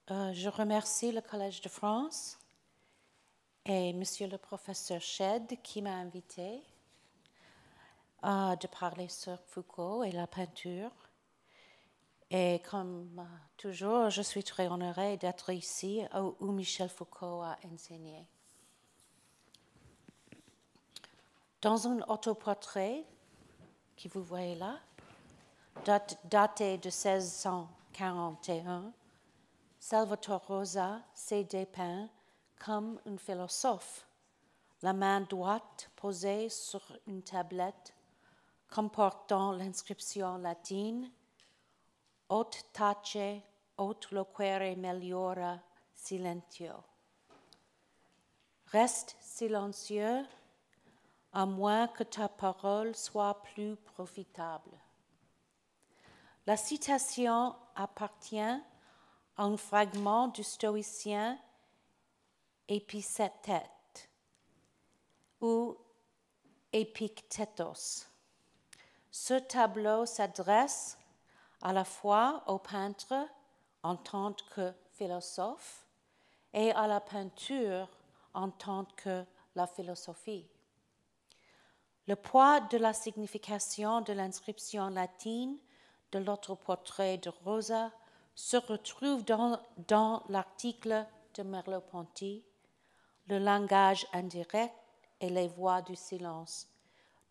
Je remercie le Collège de France et Monsieur le professeur Shedd qui m'a invité de parler sur Foucault et la peinture. Et comme toujours, je suis très honorée d'être ici où Michel Foucault a enseigné. Dans un autoportrait que vous voyez là, daté de 1641, Salvatore Rosa s'est dépeint comme un philosophe, la main droite posée sur une tablette comportant l'inscription latine Aut tace, aut loquere meliora silentio. Reste silencieux, à moins que ta parole soit plus profitable. La citation appartient à un fragment du stoïcien Épictète ou Épictétos. Ce tableau s'adresse à la fois au peintre en tant que philosophe et à la peinture en tant que la philosophie. Le poids de la signification de l'inscription latine de l'autoportrait de Rosa se retrouve dans l'article de Merleau-Ponty, le langage indirect et les voix du silence,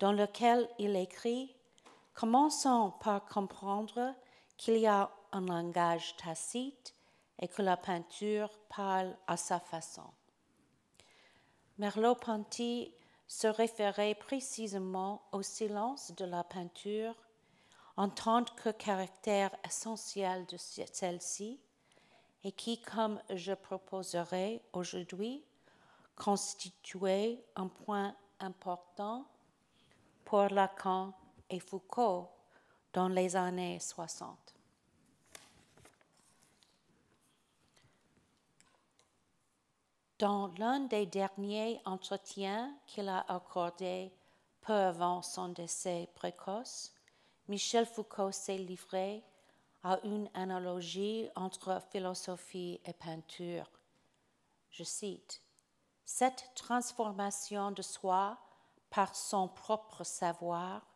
dans lequel il écrit « Commençons par comprendre qu'il y a un langage tacite et que la peinture parle à sa façon. » Merleau-Ponty se référait précisément au silence de la peinture en tant que caractère essentiel de celle-ci et qui, comme je proposerai aujourd'hui, constituait un point important pour Lacan et Foucault dans les années 60. Dans l'un des derniers entretiens qu'il a accordés peu avant son décès précoce, Michel Foucault s'est livré à une analogie entre philosophie et peinture. Je cite, « Cette transformation de soi par son propre savoir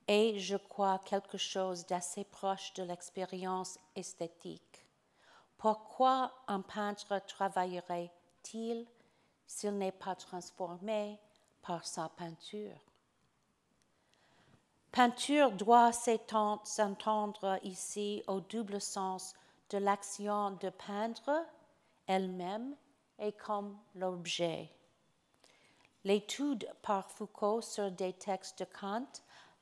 est, je crois, quelque chose d'assez proche de l'expérience esthétique. Pourquoi un peintre travaillerait-il s'il n'est pas transformé par sa peinture? Peinture doit s'entendre ici au double sens de l'action de peindre elle-même et comme l'objet. L'étude par Foucault sur des textes de Kant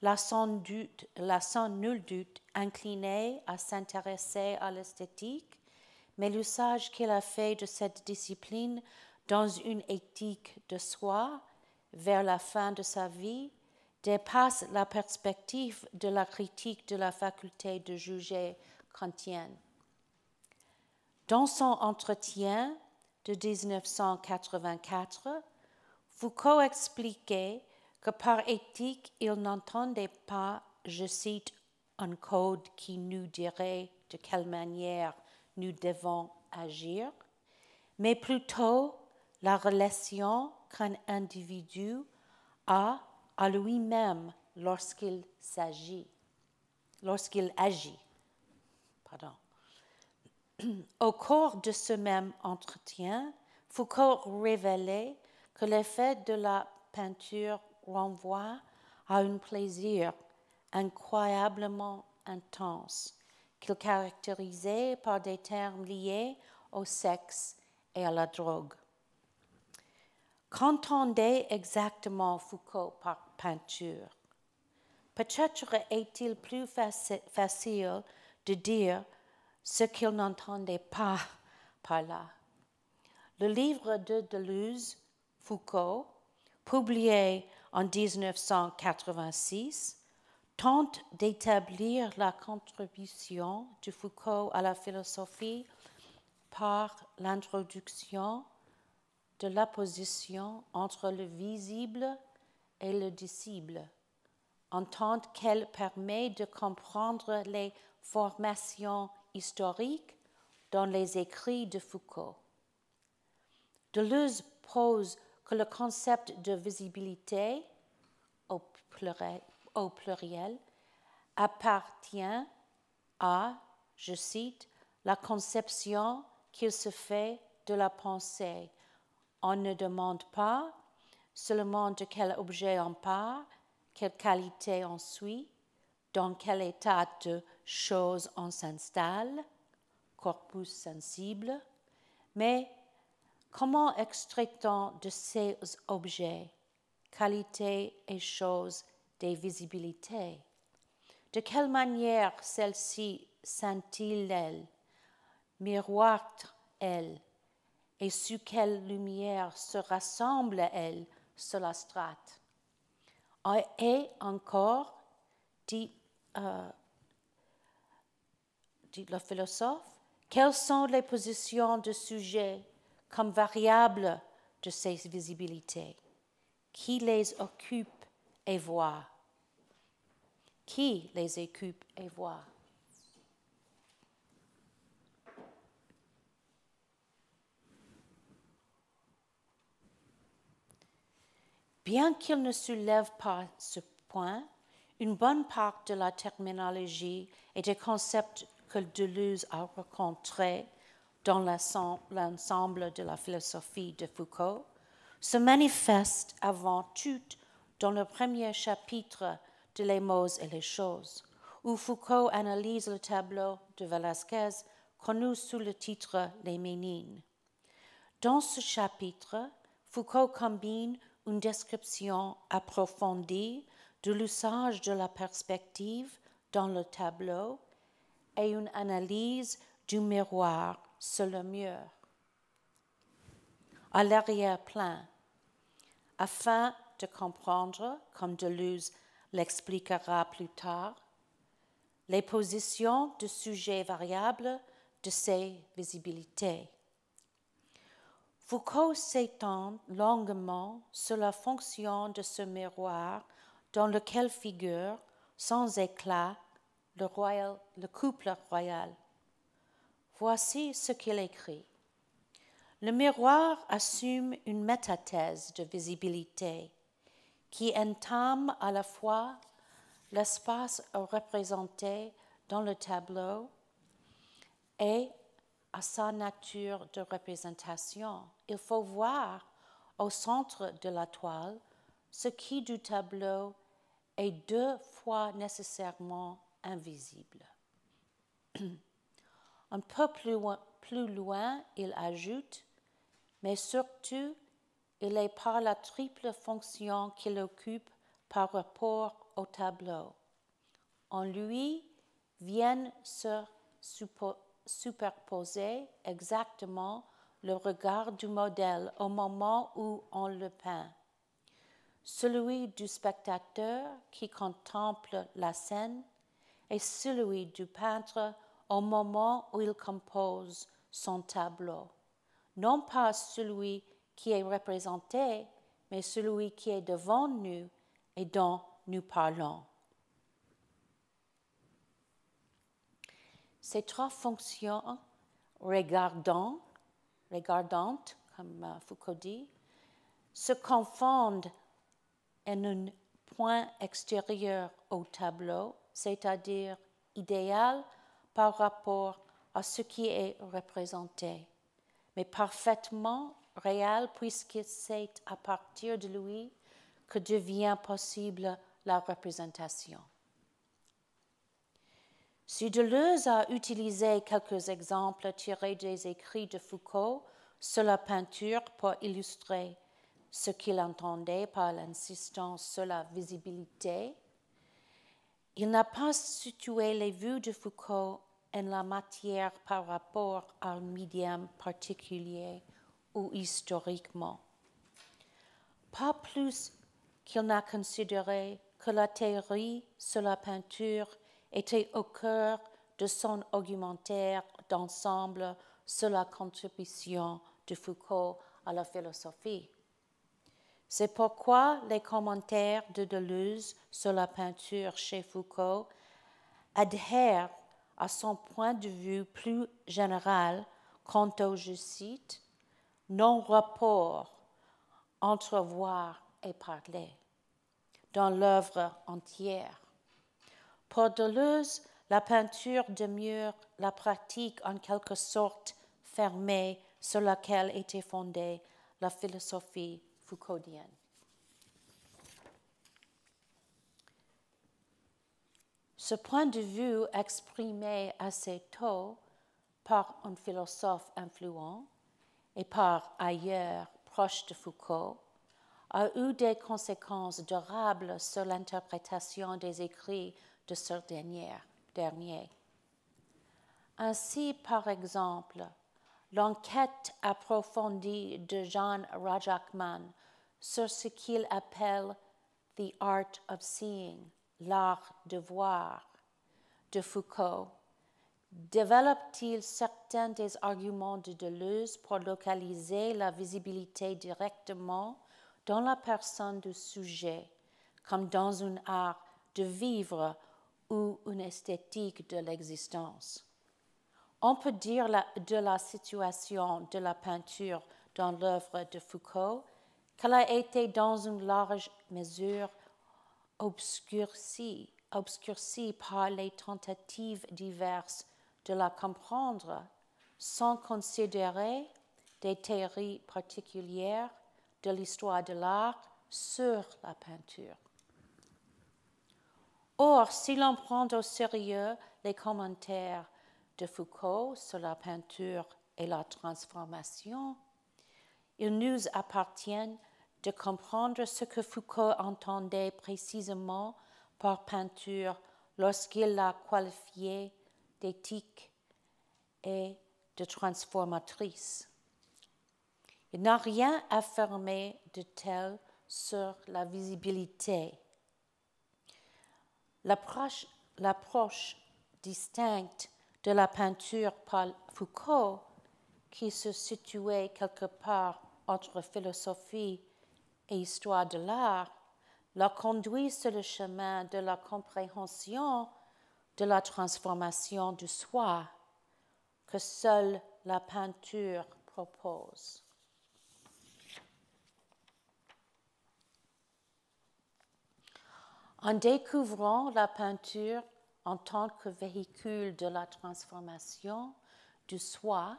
l'a sans nul doute incliné à s'intéresser à l'esthétique, mais l'usage qu'il a fait de cette discipline dans une éthique de soi vers la fin de sa vie dépasse la perspective de la critique de la faculté de juger kantienne. Dans son entretien de 1984, Foucault expliquait que par éthique, il n'entendait pas, je cite, un code qui nous dirait de quelle manière nous devons agir, mais plutôt la relation qu'un individu a à lui-même lorsqu'il agit. Au cours de ce même entretien, Foucault révélait que l'effet de la peinture renvoie à un plaisir incroyablement intense, qu'il caractérisait par des termes liés au sexe et à la drogue. Qu'entendait exactement Foucault par peinture? Peut-être est-il plus facile de dire ce qu'il n'entendait pas par là. Le livre de Deleuze, Foucault, publié en 1986, tente d'établir la contribution de Foucault à la philosophie par l'introduction de l'opposition entre le visible et le dissible, en tant qu'elle permet de comprendre les formations historiques dans les écrits de Foucault. Deleuze pose que le concept de visibilité, au pluriel, appartient à, je cite, la conception qu'il se fait de la pensée. On ne demande pas seulement de quel objet on part, quelle qualité on suit, dans quel état de choses on s'installe, corpus sensible, mais comment extrait-on de ces objets, qualités et choses, des visibilités? De quelle manière celles-ci scintillent-elles, miroitent-elles, et sous quelle lumière se rassemblent-elles sur la strate? Et encore, dit le philosophe, quelles sont les positions de sujet comme variables de ces visibilités? Qui les occupe et voit? Qui les occupe et voit? Bien qu'il ne soulève pas ce point, une bonne part de la terminologie et des concepts que Deleuze a rencontrés dans l'ensemble de la philosophie de Foucault se manifeste avant tout dans le premier chapitre de Les mots et les choses, où Foucault analyse le tableau de Velázquez connu sous le titre Les Ménines. Dans ce chapitre, Foucault combine une description approfondie de l'usage de la perspective dans le tableau et une analyse du miroir sur le mur, à l'arrière-plan, afin de comprendre, comme Deleuze l'expliquera plus tard, les positions de sujets variables de ces visibilités. Foucault s'étend longuement sur la fonction de ce miroir dans lequel figure, sans éclat, le couple royal. Voici ce qu'il écrit. Le miroir assume une métathèse de visibilité qui entame à la fois l'espace représenté dans le tableau et à sa nature de représentation. Il faut voir au centre de la toile ce qui du tableau est deux fois nécessairement invisible. Un peu plus loin, il ajoute, mais surtout, il est par la triple fonction qu'il occupe par rapport au tableau. En lui viennent se superposer exactement le regard du modèle au moment où on le peint, celui du spectateur qui contemple la scène et celui du peintre au moment où il compose son tableau, non pas celui qui est représenté, mais celui qui est devant nous et dont nous parlons. Ces trois fonctions regardantes, comme Foucault dit, se confondent en un point extérieur au tableau, c'est-à-dire idéal par rapport à ce qui est représenté, mais parfaitement réel puisque c'est à partir de lui que devient possible la représentation. Si Deleuze a utilisé quelques exemples tirés des écrits de Foucault sur la peinture pour illustrer ce qu'il entendait par l'insistance sur la visibilité, il n'a pas situé les vues de Foucault en la matière par rapport à un médium particulier ou historiquement. Pas plus qu'il n'a considéré que la théorie sur la peinture était au cœur de son argumentaire d'ensemble sur la contribution de Foucault à la philosophie. C'est pourquoi les commentaires de Deleuze sur la peinture chez Foucault adhèrent à son point de vue plus général quant au, je cite, non-rapport entre voir et parler dans l'œuvre entière. Pour Deleuze, la peinture demeure la pratique en quelque sorte fermée sur laquelle était fondée la philosophie foucauldienne. Ce point de vue exprimé assez tôt par un philosophe influent et par ailleurs proche de Foucault a eu des conséquences durables sur l'interprétation des écrits de ce dernier. Ainsi, par exemple, l'enquête approfondie de Jean Rajakman sur ce qu'il appelle « the art of seeing », l'art de voir, de Foucault, développe-t-il certains des arguments de Deleuze pour localiser la visibilité directement dans la personne du sujet, comme dans un art de vivre ou une esthétique de l'existence. On peut dire de la situation de la peinture dans l'œuvre de Foucault qu'elle a été dans une large mesure obscurcie par les tentatives diverses de la comprendre sans considérer des théories particulières de l'histoire de l'art sur la peinture. Or, si l'on prend au sérieux les commentaires de Foucault sur la peinture et la transformation, il nous appartient de comprendre ce que Foucault entendait précisément par peinture lorsqu'il l'a qualifiée d'éthique et de transformatrice. Il n'a rien affirmé de tel sur la visibilité. L'approche distincte de la peinture par Foucault, qui se situait quelque part entre philosophie et histoire de l'art, l'a conduit sur le chemin de la compréhension de la transformation du soi que seule la peinture propose. En découvrant la peinture en tant que véhicule de la transformation du soi,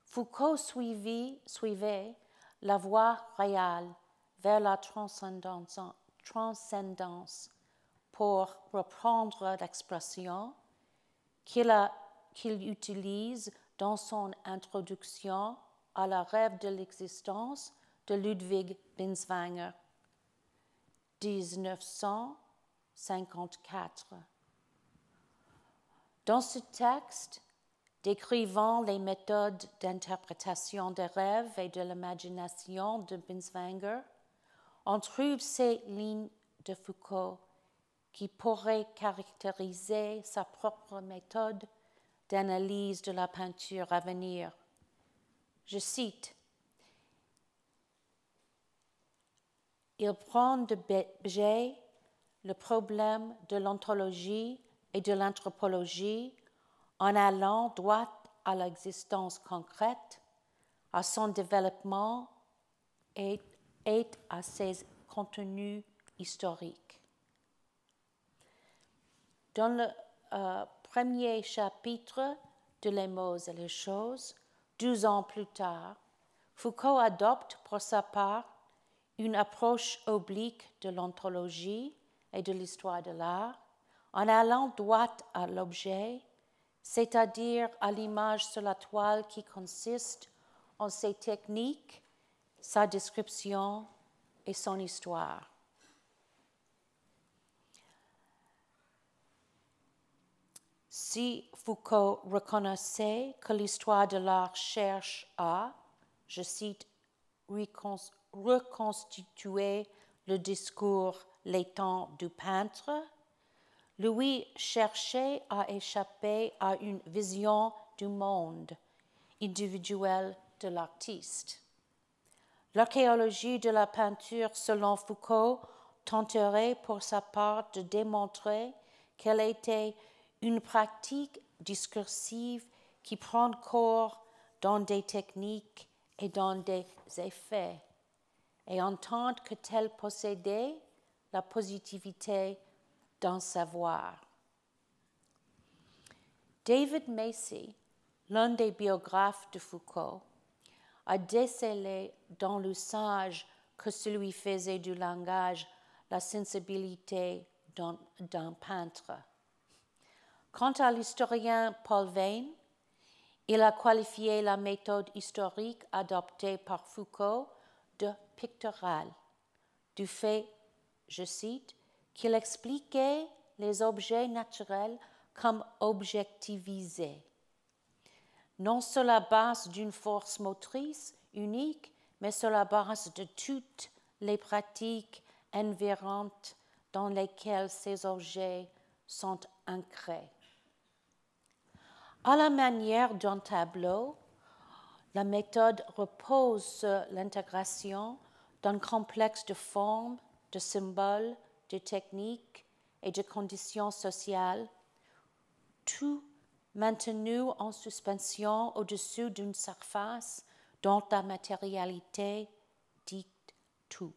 Foucault suivait la voie réelle vers la transcendance, pour reprendre l'expression qu'il utilise dans son introduction à la rêve de l'existence de Ludwig Binswanger, 1954. Dans ce texte, décrivant les méthodes d'interprétation des rêves et de l'imagination de Binswanger, on trouve ces lignes de Foucault qui pourraient caractériser sa propre méthode d'analyse de la peinture à venir. Je cite, « Il prend de biais le problème de l'ontologie et de l'anthropologie en allant droit à l'existence concrète, à son développement et à ses contenus historiques. » Dans le premier chapitre de Les mots et les choses, 12 ans plus tard, Foucault adopte pour sa part une approche oblique de l'ontologie et de l'histoire de l'art, en allant droit à l'objet, c'est-à-dire à l'image sur la toile qui consiste en ses techniques, sa description et son histoire. Si Foucault reconnaissait que l'histoire de l'art cherche à, je cite, reconstituer le discours latent du peintre, lui cherchait à échapper à une vision du monde individuel de l'artiste. L'archéologie de la peinture, selon Foucault, tenterait pour sa part de démontrer qu'elle était une pratique discursive qui prend corps dans des techniques et dans des effets, et entendre que tel possédait la positivité d'un savoir. David Macy, l'un des biographes de Foucault, a décelé dans l'usage que celui faisait du langage la sensibilité d'un peintre. Quant à l'historien Paul Veyne, il a qualifié la méthode historique adoptée par Foucault de picturale, du fait, je cite, qu'il expliquait les objets naturels comme objectivisés, non sur la base d'une force motrice unique, mais sur la base de toutes les pratiques environnantes dans lesquelles ces objets sont ancrés. À la manière d'un tableau, la méthode repose sur l'intégration d'un complexe de formes, de symboles, de techniques et de conditions sociales, tout maintenu en suspension au-dessus d'une surface dont la matérialité dicte tout.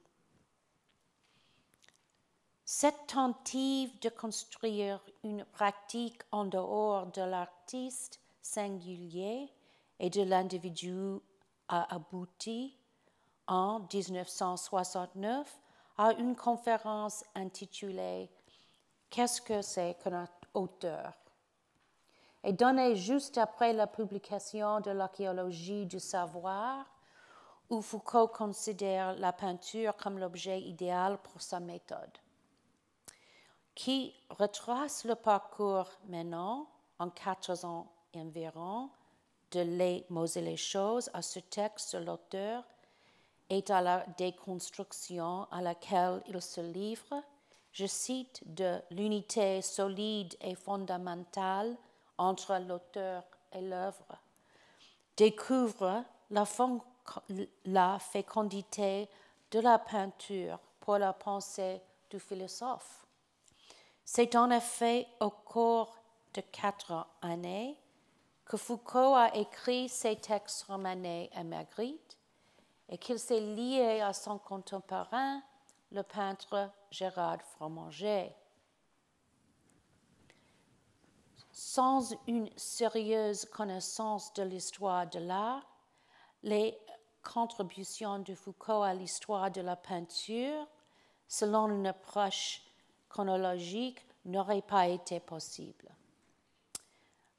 Cette tentative de construire une pratique en dehors de l'artiste singulier et de l'individu a abouti en 1969 à une conférence intitulée « Qu'est-ce que c'est qu'un auteur ?» et donnée juste après la publication de l'archéologie du savoir, où Foucault considère la peinture comme l'objet idéal pour sa méthode, qui retrace le parcours menant, en 4 ans environ, de Les mots et les choses à ce texte de l'auteur et à la déconstruction à laquelle il se livre, je cite, de l'unité solide et fondamentale entre l'auteur et l'œuvre, découvre la fécondité de la peinture pour la pensée du philosophe. C'est en effet au cours de 4 années que Foucault a écrit ses textes romanés à Magritte et qu'il s'est lié à son contemporain, le peintre Gérard Fromager. Sans une sérieuse connaissance de l'histoire de l'art, les contributions de Foucault à l'histoire de la peinture, selon une approche chronologique, n'auraient pas été possibles.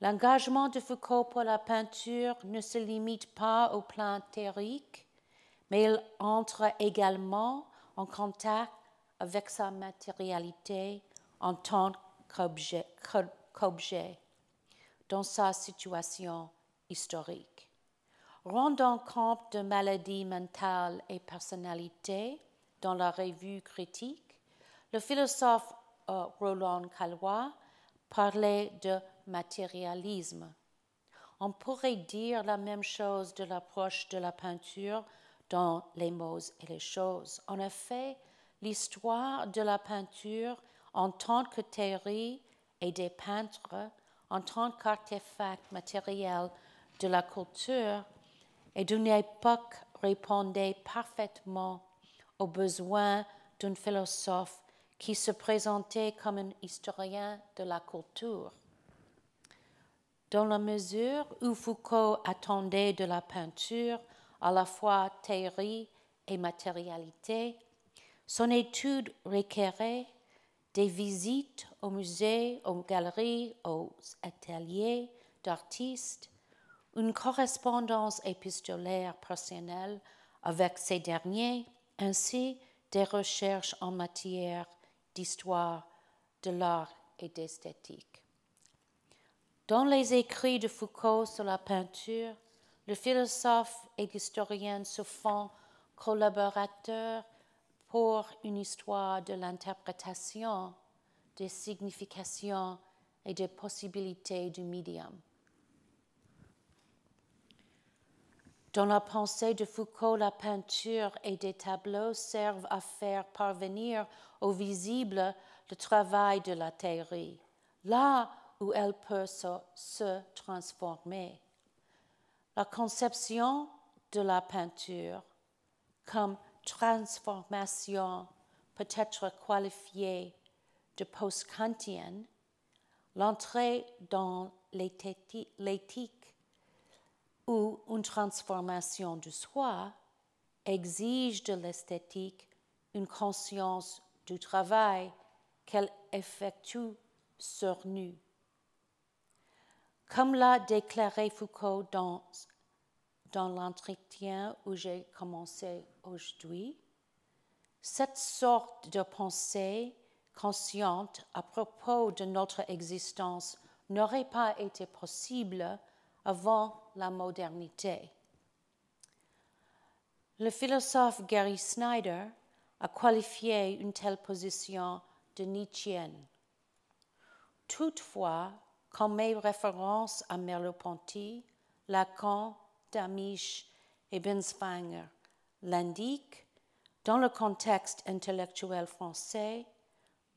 L'engagement de Foucault pour la peinture ne se limite pas au plan théorique, mais il entre également en contact avec sa matérialité en tant qu'objet dans sa situation historique. Rendant compte de maladies mentales et personnalités dans la revue critique, le philosophe Roland Caillois parlait de matérialisme. On pourrait dire la même chose de l'approche de la peinture dans Les mots et les choses. En effet, l'histoire de la peinture en tant que théorie et des peintres en tant qu'artefact matériel de la culture et d'une époque répondait parfaitement aux besoins d'un philosophe qui se présentait comme un historien de la culture. Dans la mesure où Foucault attendait de la peinture à la fois théorie et matérialité, son étude requérait des visites aux musées, aux galeries, aux ateliers d'artistes, une correspondance épistolaire personnelle avec ces derniers, ainsi des recherches en matière d'histoire de l'art et d'esthétique. Dans les écrits de Foucault sur la peinture, le philosophe et l'historien se font collaborateurs pour une histoire de l'interprétation, des significations et des possibilités du médium. Dans la pensée de Foucault, la peinture et des tableaux servent à faire parvenir au visible le travail de la théorie. Là où elle peut se transformer. La conception de la peinture comme transformation peut être qualifiée de post-kantienne. L'entrée dans l'éthique ou une transformation du soi exige de l'esthétique une conscience du travail qu'elle effectue sur nous. Comme l'a déclaré Foucault dans l'entretien où j'ai commencé aujourd'hui, cette sorte de pensée consciente à propos de notre existence n'aurait pas été possible avant la modernité. Le philosophe Gary Snyder a qualifié une telle position de nietzschéenne. Toutefois, comme mes références à Merleau-Ponty, Lacan, Damisch et Binswanger l'indiquent, dans le contexte intellectuel français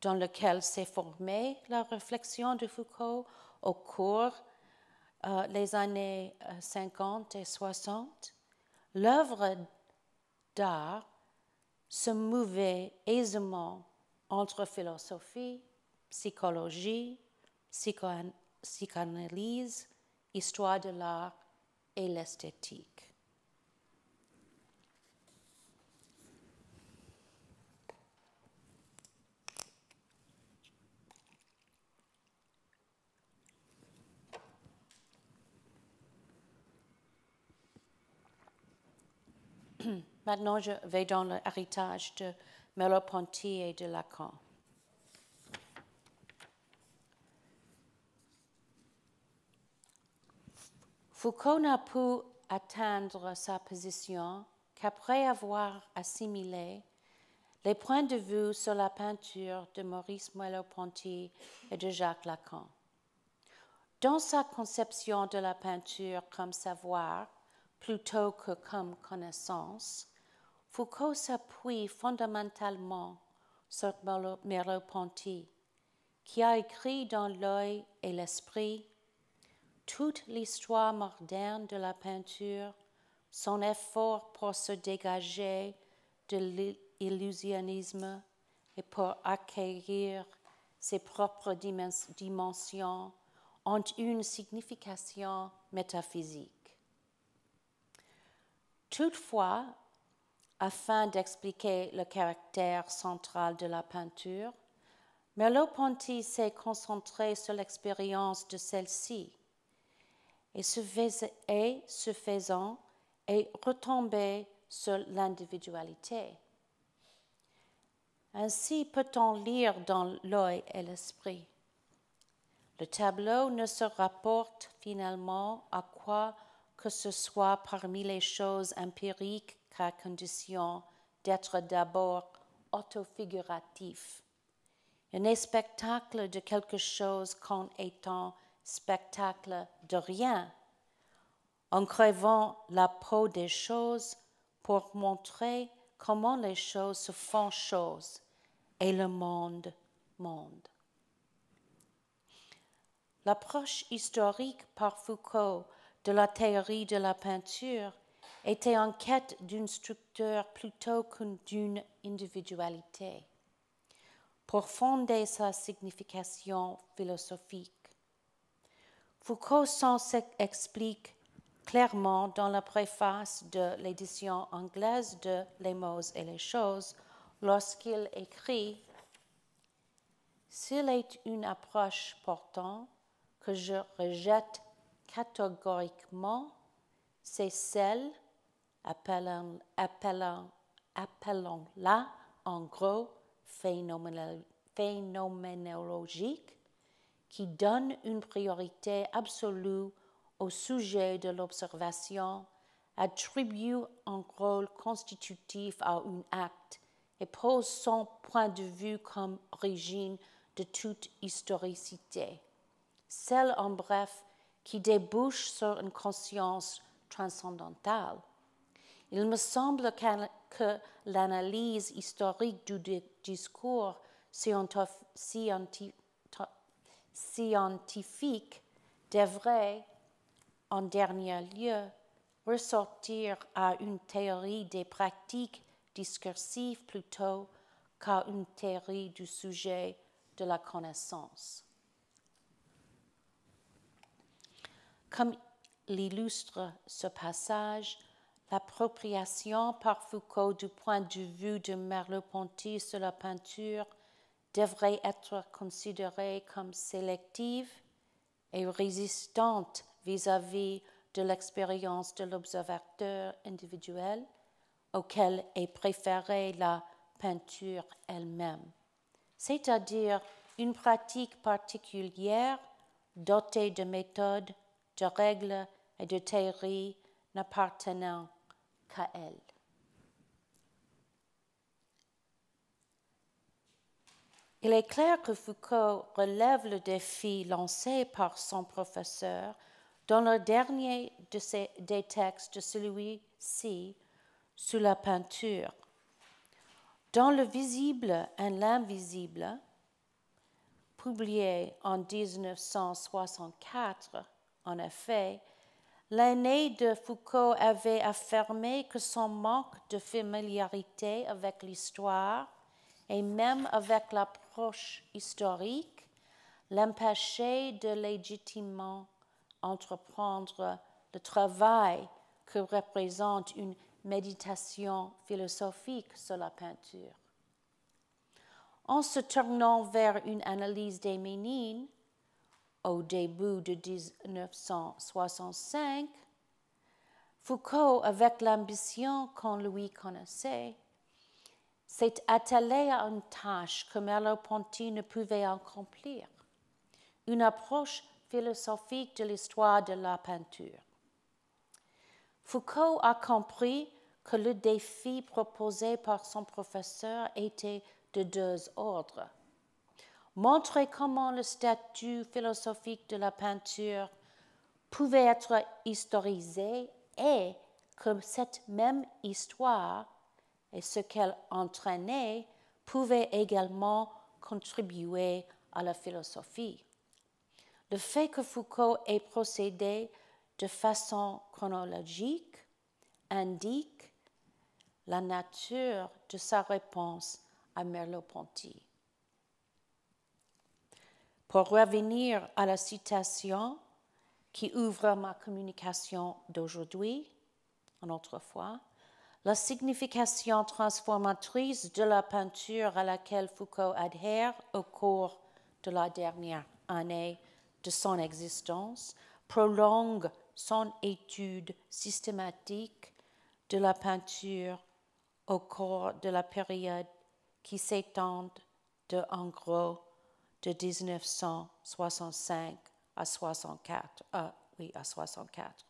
dans lequel s'est formée la réflexion de Foucault au cours des années 50 et 60, l'œuvre d'art se mouvait aisément entre philosophie, psychologie, psychanalyse, histoire de l'art et l'esthétique. Maintenant, je vais dans l'héritage de Merleau-Ponty et de Lacan. Foucault n'a pu atteindre sa position qu'après avoir assimilé les points de vue sur la peinture de Maurice Merleau-Ponty et de Jacques Lacan. Dans sa conception de la peinture comme savoir plutôt que comme connaissance, Foucault s'appuie fondamentalement sur Merleau-Ponty, qui a écrit dans L'œil et l'esprit toute l'histoire moderne de la peinture, son effort pour se dégager de l'illusionnisme et pour acquérir ses propres dimensions ont une signification métaphysique. Toutefois, afin d'expliquer le caractère central de la peinture, Merleau-Ponty s'est concentré sur l'expérience de celle-ci et ce faisant est retombé sur l'individualité. Ainsi peut-on lire dans L'œil et l'esprit. Le tableau ne se rapporte finalement à quoi que ce soit parmi les choses empiriques qu'à condition d'être d'abord autofiguratif. Il n'est spectacle de quelque chose qu'en étant spectacle de rien, en crevant la peau des choses pour montrer comment les choses se font choses et le monde. L'approche historique par Foucault de la théorie de la peinture était en quête d'une structure plutôt que d'une individualité, pour fonder sa signification philosophique. Foucault s'en explique clairement dans la préface de l'édition anglaise de Les mots et les choses, lorsqu'il écrit « S'il est une approche portant que je rejette catégoriquement, c'est celle, appelons-la en gros phénoménologique, qui donne une priorité absolue au sujet de l'observation, attribue un rôle constitutif à un acte et pose son point de vue comme origine de toute historicité. Celle, en bref, qui débouche sur une conscience transcendantale. Il me semble que l'analyse historique du discours scientifique devrait, en dernier lieu, ressortir à une théorie des pratiques discursives plutôt qu'à une théorie du sujet de la connaissance. Comme l'illustre ce passage, l'appropriation par Foucault du point de vue de Merleau-Ponty sur la peinture devrait être considérée comme sélective et résistante vis-à-vis de l'expérience de l'observateur individuel auquel est préférée la peinture elle-même, c'est-à-dire une pratique particulière dotée de méthodes, de règles et de théories n'appartenant qu'à elle. Il est clair que Foucault relève le défi lancé par son professeur dans le dernier des textes de celui-ci sur la peinture. Dans Le visible et l'invisible, publié en 1964, en effet, l'aîné de Foucault avait affirmé que son manque de familiarité avec l'histoire et même avec l'approche historique l'empêchait de légitimement entreprendre le travail que représente une méditation philosophique sur la peinture. En se tournant vers une analyse des Ménines, au début de 1965, Foucault, avec l'ambition qu'on lui connaissait, s'est attelé à une tâche que Merleau-Ponty ne pouvait accomplir, une approche philosophique de l'histoire de la peinture. Foucault a compris que le défi proposé par son professeur était de deux ordres. Montrer comment le statut philosophique de la peinture pouvait être historisé et que cette même histoire et ce qu'elle entraînait pouvait également contribuer à la philosophie. Le fait que Foucault ait procédé de façon chronologique indique la nature de sa réponse à Merleau-Ponty. Pour revenir à la citation qui ouvre ma communication d'aujourd'hui, une autre fois, la signification transformatrice de la peinture à laquelle Foucault adhère au cours de la dernière année de son existence prolonge son étude systématique de la peinture au cours de la période qui s'étend en gros de 1965 à 64. À 64.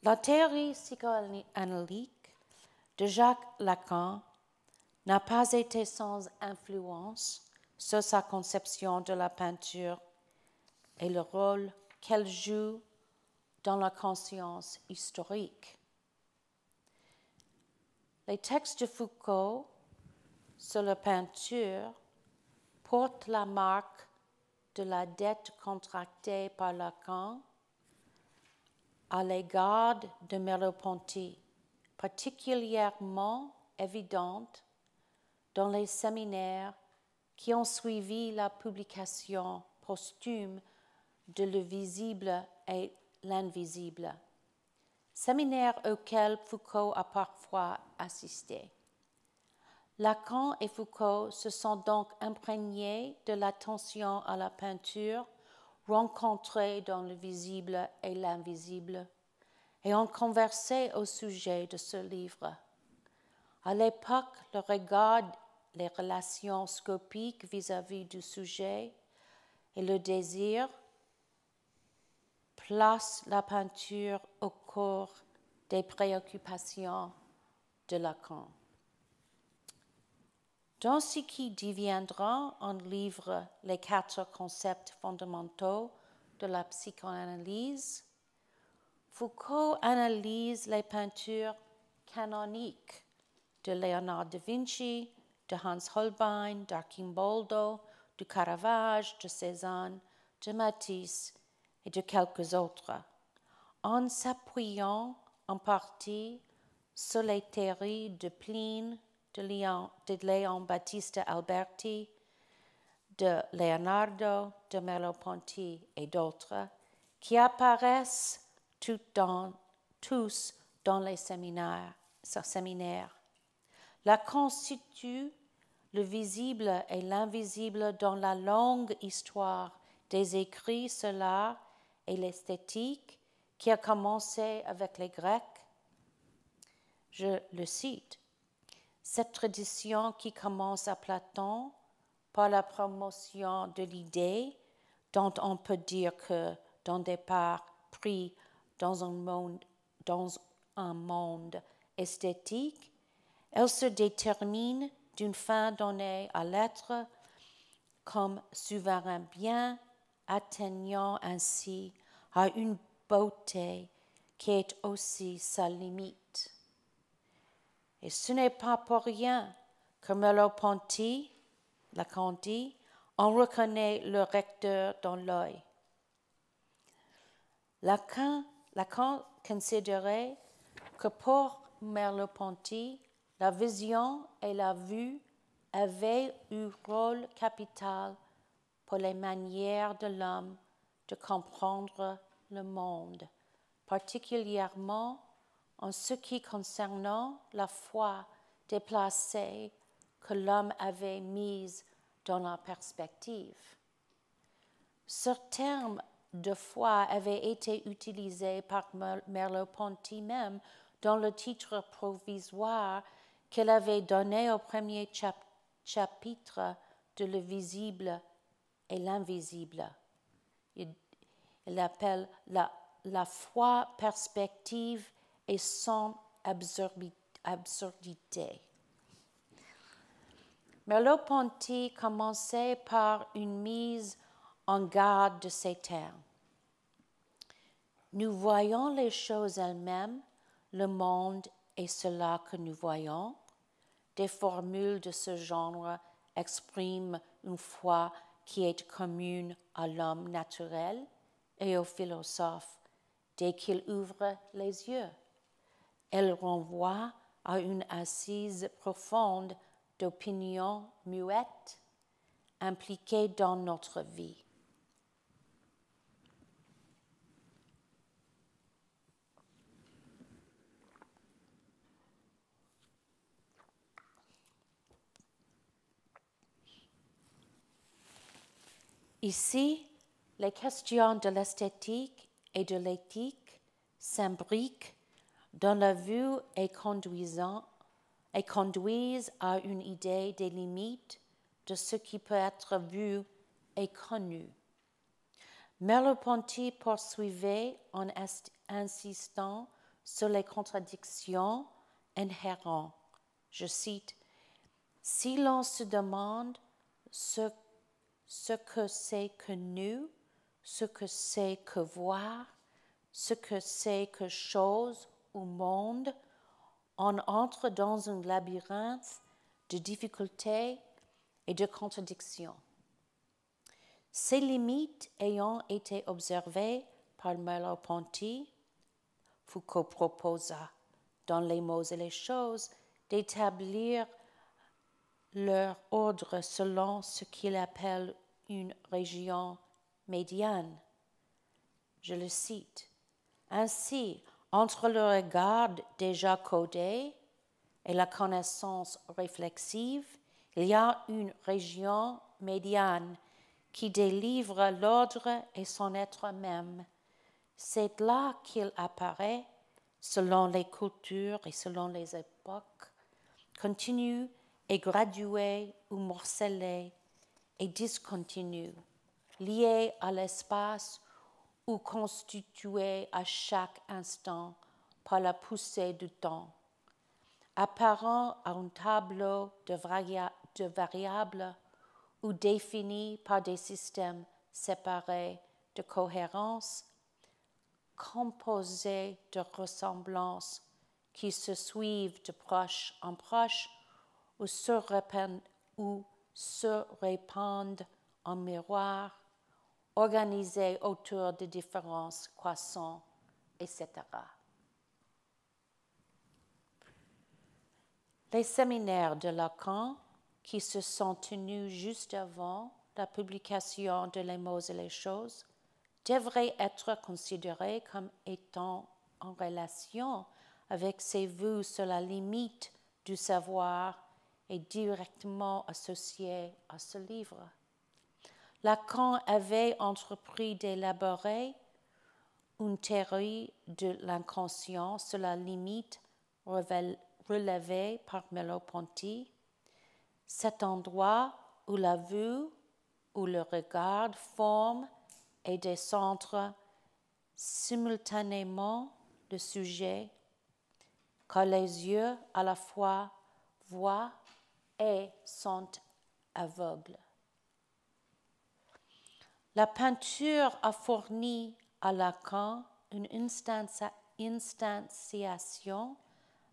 La théorie psychoanalytique de Jacques Lacan n'a pas été sans influence sur sa conception de la peinture et le rôle qu'elle joue dans la conscience historique. Les textes de Foucault sur la peinture portent la marque de la dette contractée par Lacan à l'égard de Merleau-Ponty, particulièrement évidente dans les séminaires qui ont suivi la publication posthume de Le visible et l'invisible, séminaire auquel Foucault a parfois assisté. Lacan et Foucault se sont donc imprégnés de l'attention à la peinture rencontrée dans le visible et l'invisible et ont conversé au sujet de ce livre. À l'époque, le regard, les relations scopiques vis-à-vis du sujet et le désir placent la peinture au cœur des préoccupations de Lacan. Dans ce qui deviendra un livre Les 4 concepts fondamentaux de la psychanalyse, Foucault analyse les peintures canoniques de Léonard de Vinci, de Hans Holbein, d'Archimboldo, de Caravage, de Cézanne, de Matisse et de quelques autres, en s'appuyant en partie sur les théories de Pline, de Léon Battista Alberti, de Leonardo, de Merleau-Ponty et d'autres, qui apparaissent tous dans les séminaires. La constitue le visible et l'invisible dans la longue histoire des écrits sur l'art et l'esthétique qui a commencé avec les Grecs. Je le cite. Cette tradition qui commence à Platon par la promotion de l'idée dont on peut dire que d'un départ pris dans un monde esthétique, elle se détermine d'une fin donnée à l'être comme souverain bien, atteignant ainsi à une beauté qui est aussi sa limite. Et ce n'est pas pour rien que Merleau-Ponty, Lacan dit, on reconnaît le recteur dans l'œil. Lacan considérait que pour Merleau-Ponty, la vision et la vue avaient eu rôle capital pour les manières de l'homme de comprendre le monde, particulièrement en ce qui concernait la foi déplacée que l'homme avait mise dans la perspective. Ce terme de foi avait été utilisé par Merleau-Ponty même dans le titre provisoire qu'il avait donné au premier chapitre de Le visible et l'invisible. Il appelle la foi perspective et son absurdité. Merleau-Ponty commençait par une mise en garde de ces termes. Nous voyons les choses elles-mêmes, le monde est cela que nous voyons. Des formules de ce genre expriment une foi qui est commune à l'homme naturel et au philosophe dès qu'il ouvre les yeux. Elles renvoient à une assise profonde d'opinions muettes impliquées dans notre vie. Ici, les questions de l'esthétique et de l'éthique s'imbriquent dans la vue et conduisent à une idée des limites de ce qui peut être vu et connu. Merleau-Ponty poursuivait en insistant sur les contradictions inhérentes. Je cite, « Si l'on se demande ce que c'est que nous, ce que c'est que voir, ce que c'est que chose ou monde, on entre dans un labyrinthe de difficultés et de contradictions. » Ces limites ayant été observées par Merleau-Ponty, Foucault proposa, dans Les mots et les choses, d'établir leur ordre selon ce qu'il appelle une région médiane. Je le cite. Ainsi, entre le regard déjà codé et la connaissance réflexive, il y a une région médiane qui délivre l'ordre et son être même. C'est là qu'il apparaît, selon les cultures et selon les époques, continu et gradué ou morcelé et discontinu, lié à l'espace ou constitué à chaque instant par la poussée du temps, apparent à un tableau de variables ou défini par des systèmes séparés de cohérence, composés de ressemblances qui se suivent de proche en proche ou se répandent en miroir, organisés autour de différences croissantes, etc. Les séminaires de Lacan, qui se sont tenus juste avant la publication de Les mots et les choses, devraient être considérés comme étant en relation avec ses vues sur la limite du savoir et directement associés à ce livre. Lacan avait entrepris d'élaborer une théorie de l'inconscient sur la limite relevée par Merleau-Ponty, cet endroit où la vue, où le regard forme et décentre simultanément le sujet, car les yeux à la fois voient et sont aveugles. La peinture a fourni à Lacan une instantiation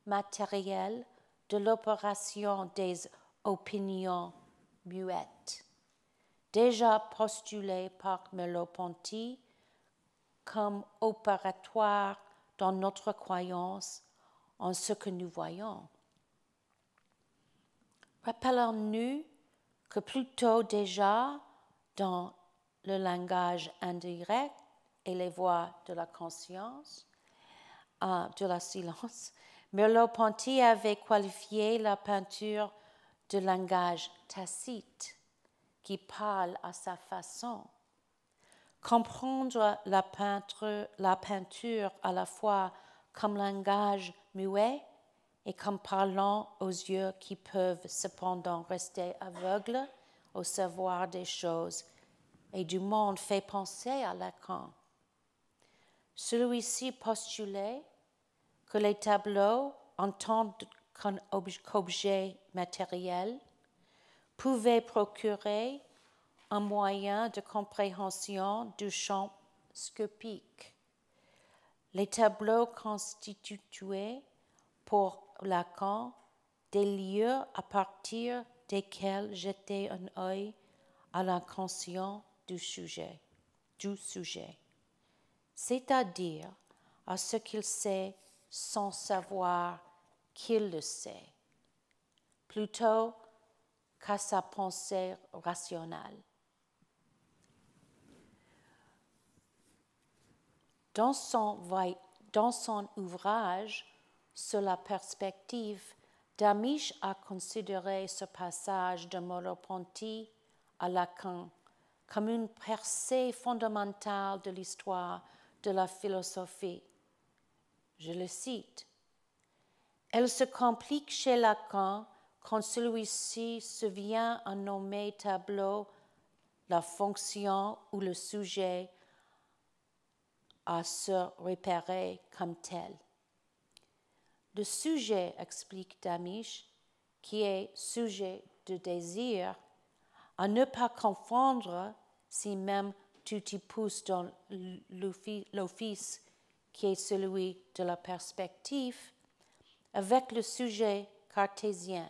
matérielle de l'opération des opinions muettes, déjà postulée par Merleau-Ponty comme opératoire dans notre croyance en ce que nous voyons. Rappelons-nous que plus tôt déjà, dans le langage indirect et les voies de la conscience, de la silence, Merleau-Ponty avait qualifié la peinture de langage tacite, qui parle à sa façon. Comprendre la peinture à la fois comme langage muet et comme parlant aux yeux qui peuvent cependant rester aveugles au savoir des choses et du monde fait penser à Lacan. Celui-ci postulait que les tableaux, en tant qu'objets matériels, pouvaient procurer un moyen de compréhension du champ scopique. Les tableaux constituaient pour Lacan des lieux à partir desquels jeter un œil à l'inconscient du sujet, c'est-à-dire à ce qu'il sait sans savoir qu'il le sait, plutôt qu'à sa pensée rationnelle. Dans son ouvrage sur la perspective, Damisch a considéré ce passage de Merleau-Ponty à Lacan comme une percée fondamentale de l'histoire de la philosophie. Je le cite. « Elle se complique chez Lacan quand celui-ci se vient à nommer tableau la fonction ou le sujet à se repérer comme tel. Le sujet, explique Damisch, qui est sujet de désir, à ne pas confondre, si même tout y pousse dans l'office qui est celui de la perspective, avec le sujet cartésien,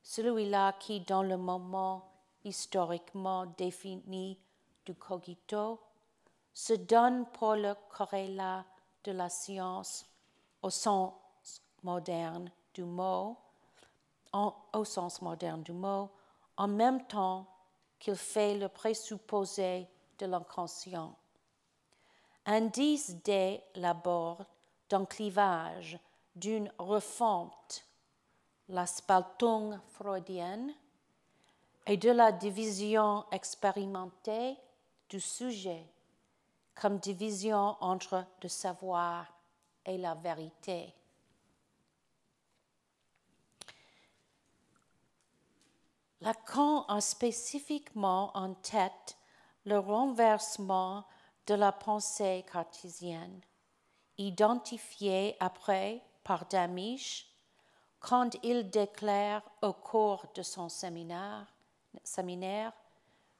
celui-là qui, dans le moment historiquement défini du cogito, se donne pour le corrélat de la science au sens moderne du mot, en même temps qu'il fait le présupposé de l'inconscient. Indice dès l'abord d'un clivage, d'une refonte, la Spaltung freudienne, et de la division expérimentée du sujet comme division entre le savoir et la vérité. Lacan a spécifiquement en tête le renversement de la pensée cartésienne, identifié après par Damisch quand il déclare au cours de son séminaire,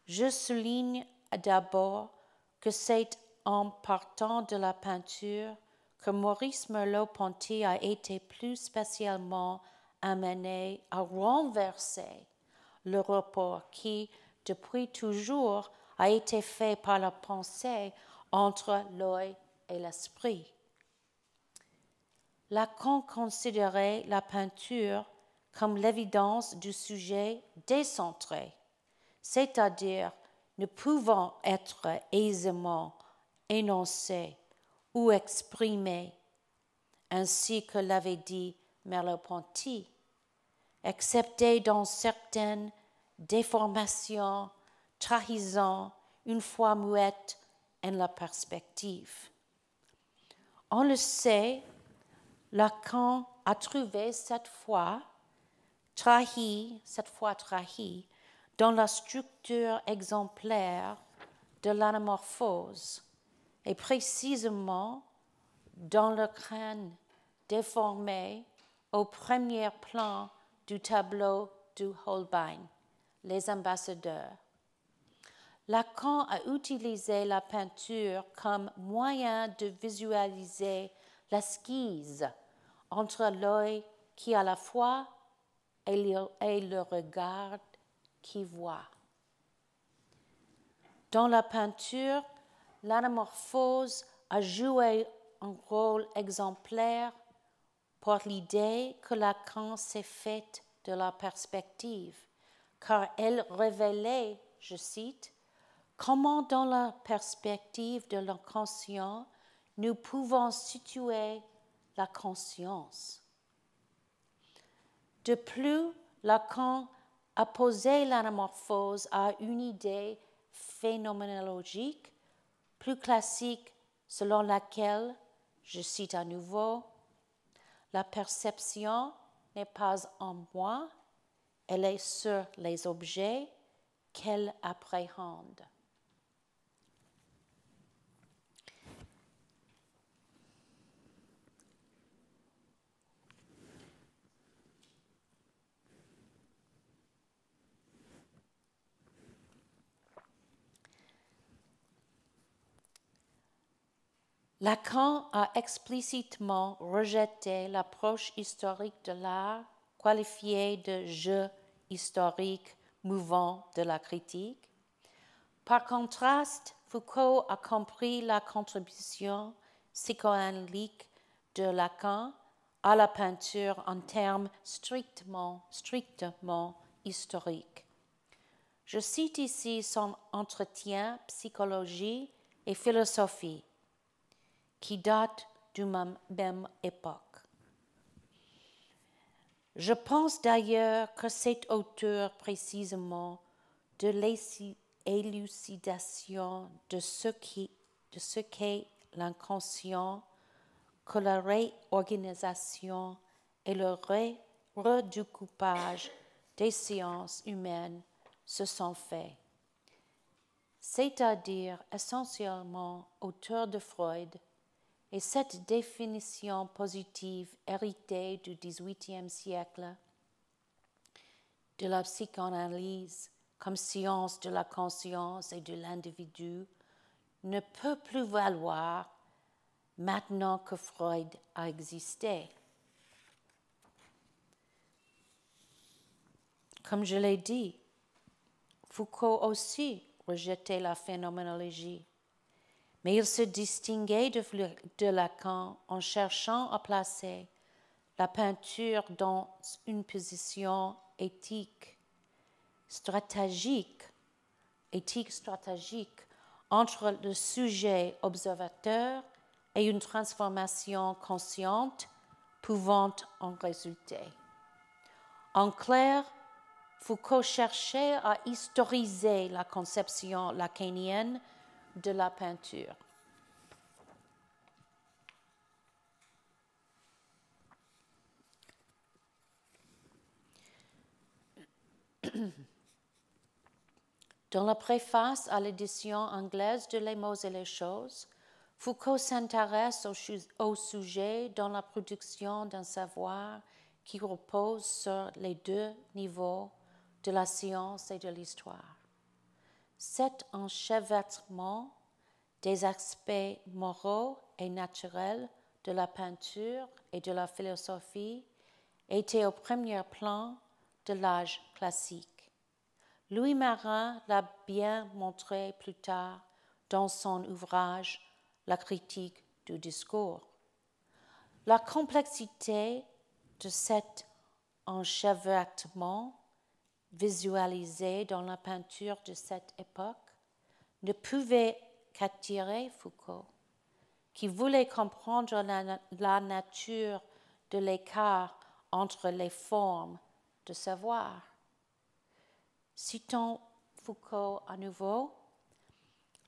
je souligne d'abord que c'est en partant de la peinture que Maurice Merleau-Ponty a été plus spécialement amené à renverser le rapport qui, depuis toujours, a été fait par la pensée entre l'œil et l'esprit. Lacan considérait la peinture comme l'évidence du sujet décentré, c'est-à-dire ne pouvant être aisément énoncé ou exprimé, ainsi que l'avait dit Merleau-Ponty, excepté dans certaines déformations trahissant une foi muette en la perspective. On le sait, Lacan a trouvé cette foi trahie dans la structure exemplaire de l'anamorphose et précisément dans le crâne déformé au premier plan du tableau de Holbein, Les Ambassadeurs. Lacan a utilisé la peinture comme moyen de visualiser l'esquisse entre l'œil qui a la foi et le regard qui voit. Dans la peinture, l'anamorphose a joué un rôle exemplaire pour l'idée que Lacan s'est faite de la perspective, car elle révélait, je cite, comment dans la perspective de l'inconscient, nous pouvons situer la conscience. De plus, Lacan a posé l'anamorphose à une idée phénoménologique plus classique selon laquelle, je cite à nouveau, la perception n'est pas en moi, elle est sur les objets qu'elle appréhende. Lacan a explicitement rejeté l'approche historique de l'art, qualifiée de jeu historique mouvant de la critique. Par contraste, Foucault a compris la contribution psychoanalytique de Lacan à la peinture en termes strictement historiques. Je cite ici son entretien Psychologie et philosophie, qui date de la même époque. Je pense d'ailleurs que cet auteur précisément de l'élucidation de ce qu'est l'inconscient, que la réorganisation et le redécoupage des sciences humaines se sont faits, c'est-à-dire essentiellement autour de Freud, et cette définition positive héritée du XVIIIe siècle de la psychanalyse comme science de la conscience et de l'individu ne peut plus valoir maintenant que Freud a existé. Comme je l'ai dit, Foucault aussi rejetait la phénoménologie, mais il se distinguait de Lacan en cherchant à placer la peinture dans une position éthique stratégique entre le sujet observateur et une transformation consciente pouvant en résulter. En clair, Foucault cherchait à historiser la conception lacanienne de la peinture. Dans la préface à l'édition anglaise de Les mots et les choses, Foucault s'intéresse au sujet dans la production d'un savoir qui repose sur les deux niveaux de la science et de l'histoire. Cet enchevêtrement des aspects moraux et naturels de la peinture et de la philosophie était au premier plan de l'âge classique. Louis Marin l'a bien montré plus tard dans son ouvrage La critique du discours. La complexité de cet enchevêtrement visualisé dans la peinture de cette époque ne pouvait qu'attirer Foucault, qui voulait comprendre la nature de l'écart entre les formes de savoir. Citons Foucault à nouveau,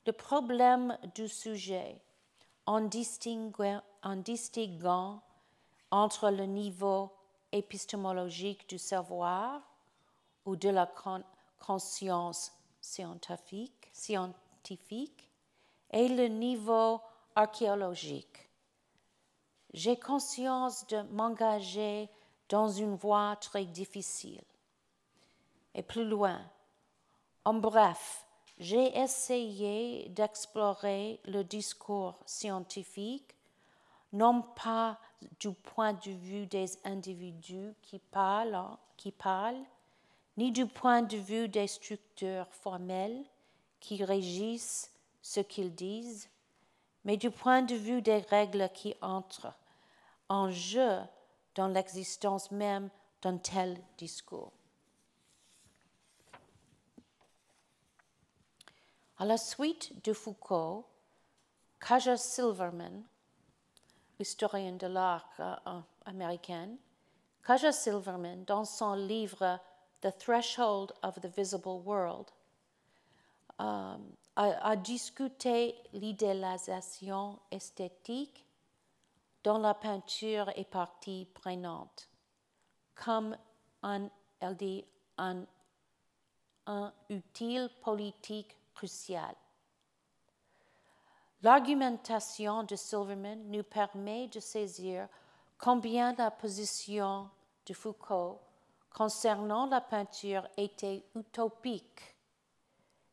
le problème du sujet, en distinguant entre le niveau épistémologique du savoir ou de la conscience scientifique et le niveau archéologique. J'ai conscience de m'engager dans une voie très difficile. Et plus loin, en bref, j'ai essayé d'explorer le discours scientifique, non pas du point de vue des individus qui parlent, ni du point de vue des structures formelles qui régissent ce qu'ils disent, mais du point de vue des règles qui entrent en jeu dans l'existence même d'un tel discours. À la suite de Foucault, Kaja Silverman, historien de l'art américaine, Kaja Silverman, dans son livre The Threshold of the Visible World, a discuté l'idéalisation esthétique dont la peinture est partie prenante, comme elle dit, un utile politique crucial. L'argumentation de Silverman nous permet de saisir combien la position de Foucault concernant la peinture était utopique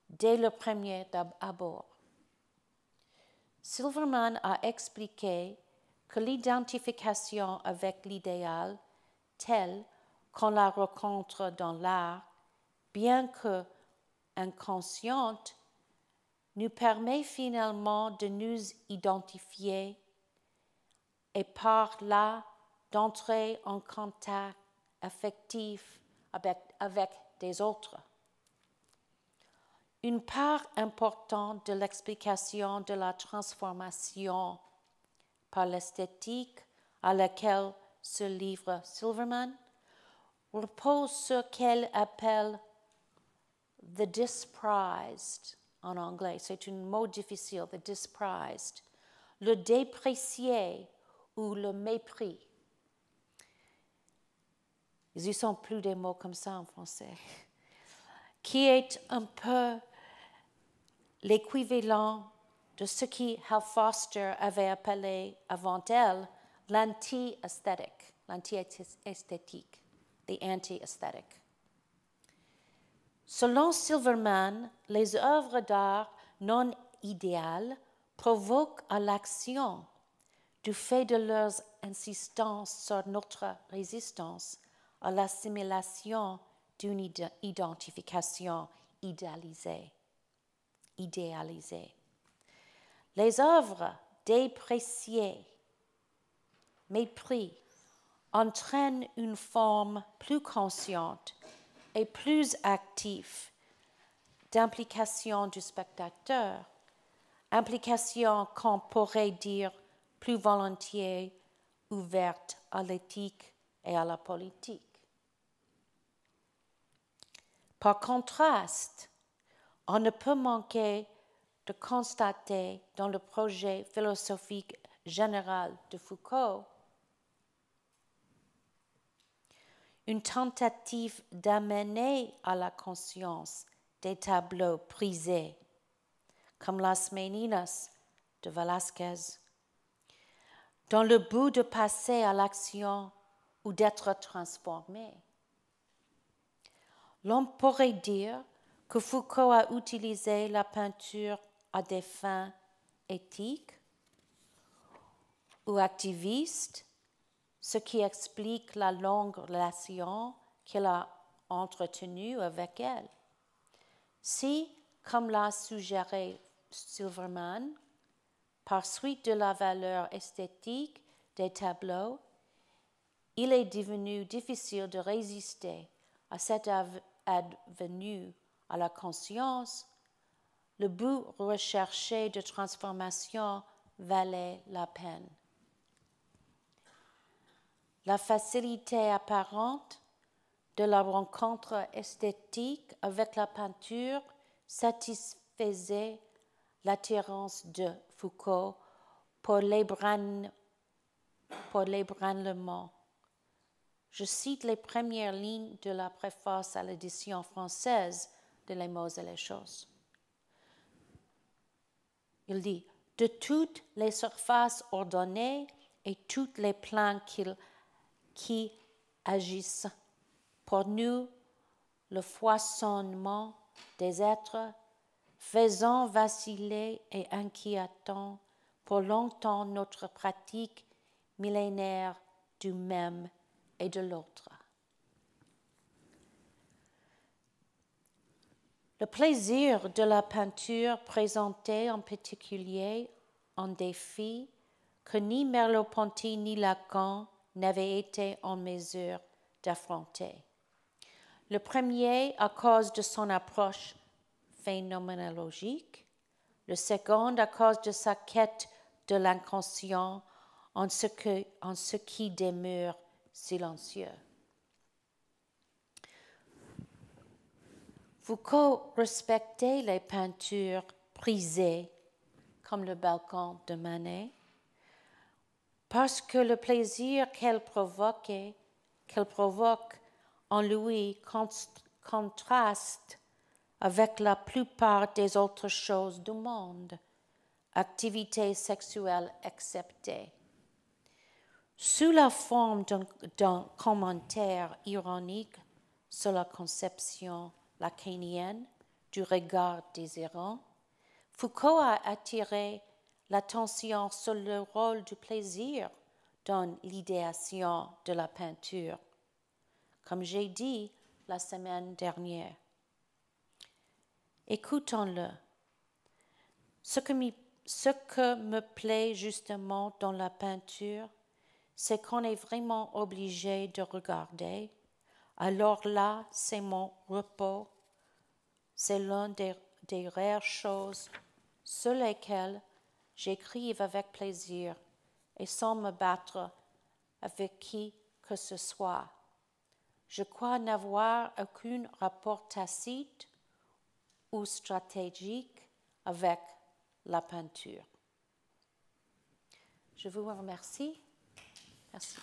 dès le premier abord. Silverman a expliqué que l'identification avec l'idéal, tel qu'on la rencontre dans l'art, bien que inconsciente, nous permet finalement de nous identifier et par là d'entrer en contact affectif avec des autres. Une part importante de l'explication de la transformation par l'esthétique à laquelle se livre Silverman repose sur ce qu'elle appelle the disprized en anglais. C'est un mot difficile, the disprized, le déprécié ou le mépris. Ils ne sont plus des mots comme ça en français, qui est un peu l'équivalent de ce qui Hal Foster avait appelé avant elle l'anti-esthétique, the anti-aesthetic. Selon Silverman, les œuvres d'art non idéales provoquent à l'action du fait de leur insistance sur notre résistance à l'assimilation d'une identification idéalisée. Les œuvres dépréciées, mépris, entraînent une forme plus consciente et plus active d'implication du spectateur, implication qu'on pourrait dire plus volontiers ouverte à l'éthique et à la politique. Par contraste, on ne peut manquer de constater dans le projet philosophique général de Foucault une tentative d'amener à la conscience des tableaux prisés, comme Las Meninas de Velázquez, dans le but de passer à l'action ou d'être transformé. L'on pourrait dire que Foucault a utilisé la peinture à des fins éthiques ou activistes, ce qui explique la longue relation qu'il a entretenue avec elle. Si, comme l'a suggéré Silverman, par suite de la valeur esthétique des tableaux, il est devenu difficile de résister à cette advenue à la conscience, le but recherché de transformation valait la peine. La facilité apparente de la rencontre esthétique avec la peinture satisfaisait l'attirance de Foucault pour l'ébranlement. Je cite les premières lignes de la préface à l'édition française de Les mots et les choses. Il dit « De toutes les surfaces ordonnées et tous les plans qui agissent pour nous le foisonnement des êtres, faisant vaciller et inquiétant pour longtemps notre pratique millénaire du même et de l'autre. » Le plaisir de la peinture présentait en particulier un défi que ni Merleau-Ponty ni Lacan n'avaient été en mesure d'affronter. Le premier à cause de son approche phénoménologique, le second à cause de sa quête de l'inconscient en ce qui demeure silencieux. Foucault respectait les peintures prisées, comme le balcon de Manet, parce que le plaisir qu'elle provoque en lui contraste avec la plupart des autres choses du monde, activités sexuelles exceptées. Sous la forme d'un commentaire ironique sur la conception lacanienne du regard désirant, Foucault a attiré l'attention sur le rôle du plaisir dans l'idéation de la peinture, comme j'ai dit la semaine dernière. Écoutons-le. Ce que me plaît justement dans la peinture, c'est qu'on est vraiment obligé de regarder. Alors là, c'est mon repos. C'est l'une des rares choses sur lesquelles j'écrive avec plaisir et sans me battre avec qui que ce soit. Je crois n'avoir aucun rapport tacite ou stratégique avec la peinture. Je vous remercie. Merci.